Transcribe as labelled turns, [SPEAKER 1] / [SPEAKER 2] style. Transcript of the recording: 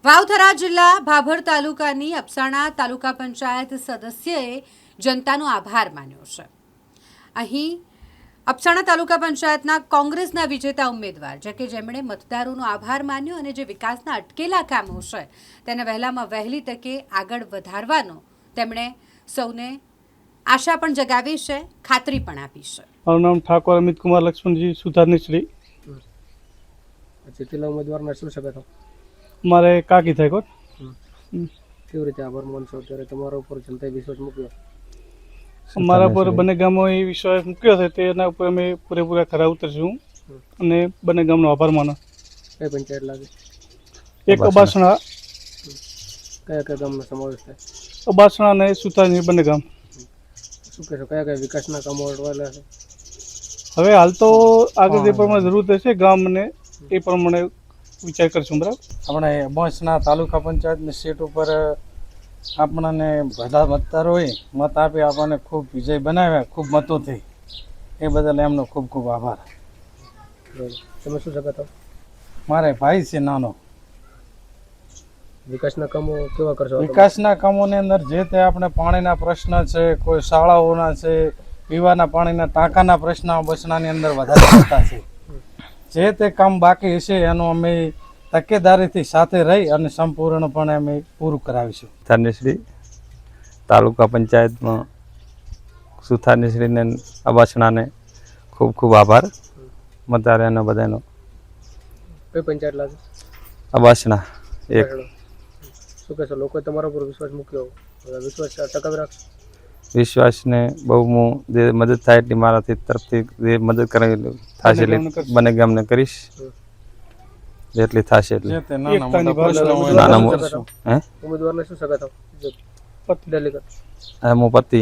[SPEAKER 1] વાવથરા જિલ્લા ભાભર તાલુકાની અબસાણા તાલુકા પંચાયત સદસ્યએ જનતાનો આભાર માન્યો છે। અહીં અબસાણા તાલુકા પંચાયતના કોંગ્રેસના વિજેતા ઉમેદવાર કે જેમણે મતદારોનો આભાર માન્યો અને જે વિકાસના અટકેલા કામો છે તેને વહેલામાં વહેલી તકે આગળ વધારવાનો તેમણે સૌને આશા પણ જગાવી છે, ખાતરી પણ આપી છે।
[SPEAKER 2] મારું નામ ઠાકોર અમિત કુમાર લક્ષ્મણજી સુધારની શ્રી
[SPEAKER 3] જીતેલા ઉમેદવારના શું શક્યતા?
[SPEAKER 2] મારે કાકી થાય કોટ
[SPEAKER 3] કેવી રીતે આભાર માનશો? ત્યારે તમારા ઉપર જનતાએ વિશ્વાસ મૂક્યો,
[SPEAKER 2] અમારા પર બંને ગામો એ વિશ્વાસ મૂક્યો છે તેના ઉપર અમે પૂરેપૂરા ખરા ઉતરશું અને બંને ગામનો આભાર માનો।
[SPEAKER 3] કઈ પંચાયત લાગે?
[SPEAKER 2] એક અબાસણા,
[SPEAKER 3] કયા કયા ગામનો સમાવેશ થાય?
[SPEAKER 2] અબાસણા અને સુતારની બંને ગામ।
[SPEAKER 3] શું કહેશો, કયા કયા વિકાસના કામો અટવાયેલા છે?
[SPEAKER 2] હવે હાલ તો આગળ જે પ્રમાણે જરૂર થશે ગામને એ પ્રમાણે વિચાર કરશું। બરાબર,
[SPEAKER 4] આપણે અબાસણા તાલુકા પંચાયતની સીટ ઉપર આપણને બધા મતદારોએ મત આપી આપણને ખૂબ વિજય બનાવ્યા, ખૂબ મતોથી, એ બદલ એમનો ખૂબ ખૂબ આભાર।
[SPEAKER 3] તમે શું શક્યતા?
[SPEAKER 4] મારે ભાઈ છે નાનો।
[SPEAKER 3] વિકાસના કામો કેવા કરશો?
[SPEAKER 4] વિકાસના કામોની અંદર જે તે આપણે પાણીના પ્રશ્ન છે, કોઈ શાળાઓના છે, પીવાના પાણીના ટાંકાના પ્રશ્ન અબાસણાની અંદર વધારે થતા છે। જે તે કામ બાકી હશે એનું અમે તકેદારીથી સાથે રહી અને સંપૂર્ણપણે અમે પૂરું કરાવીશું।
[SPEAKER 5] સુથારનીશ્રી તાલુકા પંચાયતમાં સુથારનીશ્રીને અબાસણાને ખૂબ ખૂબ આભાર મતદારોનો બધાનો।
[SPEAKER 3] કઈ પંચાયત લાગે?
[SPEAKER 5] અબાસણા એક।
[SPEAKER 3] શું કહેશો, લોકોએ તમારા ઉપર વિશ્વાસ મૂક્યો, વિશ્વાસ ટકાવી રાખશો?
[SPEAKER 5] વિશ્વાસને બહુ હું જે મદદ થાય એટલી મારાથી તરફથી જે મદદ કરેલી થશે એટલી બંને ગામને કરીશ, જેટલી થશે એટલી।
[SPEAKER 4] જે તે નાના
[SPEAKER 2] એકતાની
[SPEAKER 4] મોટા પ્રશ્નો હોય
[SPEAKER 5] નાના
[SPEAKER 4] એનું
[SPEAKER 5] મોટા
[SPEAKER 4] કરશું।
[SPEAKER 5] હે
[SPEAKER 3] ઉમેદવારને શું શક્યતા? ડેલીગેટ
[SPEAKER 5] હું પતિ